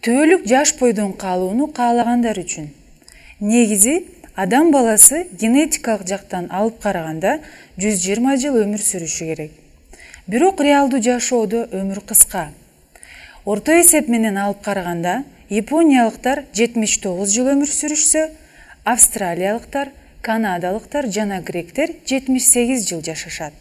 Түбөлүк жаш бойдон калууну каалагандар үчүн. Негизи адам баласы генетикалык жактан алып караганда 120 жыл өмүр сүрүшү керек. Бирок реалдуу жашоодо өмүр кыска. Орто эсеп менен алып караганда япониялыктар 79 жыл өмүр сүрүшсө, австралиялыктар, канадалыктар жана гректер 78 жыл жашашат.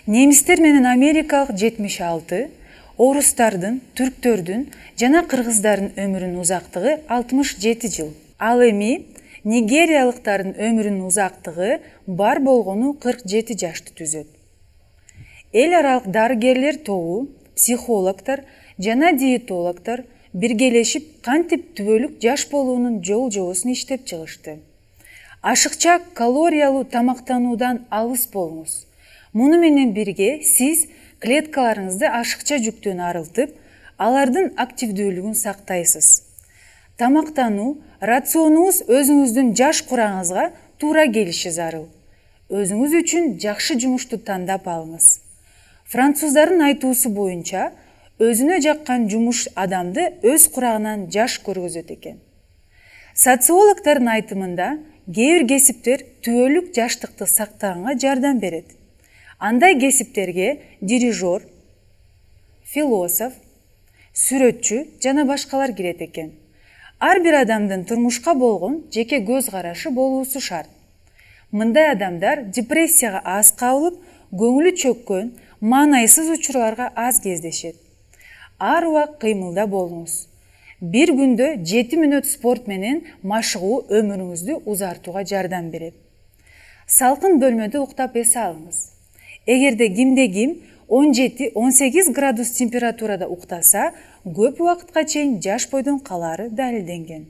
Немистер менен америкалык 76, орустардын, түрктөрдүн жана кыргыздардын өмүрүнүн узактыгы 67 жыл. Ал эми нигериялыктардын өмүрүнүн узактыгы бар болгону 47 жашты түзөт. Эл аралык дарыгерлер тобу, психологдор жана диетологдор биргелешип кантип түбөлүк жаш болуунун жол-жобосун иштеп чыгышты. Ашыкча калориялуу тамактануудан алыс болуңуз. Муну менен бирге сиз клеткаларыңызды ашыкча жүктөн арылтып, алардын активдүүлүгүн сактайсыз. Тамактануу, рационуңуз өзүңүздүн жаш кураңызга туура келиши зарыл. Өзүңүз үчүн жакшы жумушту тандап алыңыз. Француздардын айтуусу боюнча, өзүнө жаккан жумуш адамды өз курагынан жаш көргөзөт экен. Социологдордун айтымында, кээ бир кесиптер түбөлүк жаштыкты сактаганга жардам берет. Андай кесиптерге дирижер, философ, сүрөтчү жана башкалар кирет экен. Ар бир адамдын турмушка болгон жеке көз карашы болуусу шарт. Мындай адамдар депрессияга аз кабылып, көңүлү чөккөн, маанайсыз учурларга аз кездешет. Ар убак кыймылда болуңуз. Бир күндө 7 мүнөт спорт менен машыгуу өмүрүңүздү узартууга жардам берет. Салкын бөлмөдө уктап эс алыңыз. Эгерде кимде-ким 17-18 градус температурада уктаса, көп убакытка чейин жаш бойдон калаары далилденген.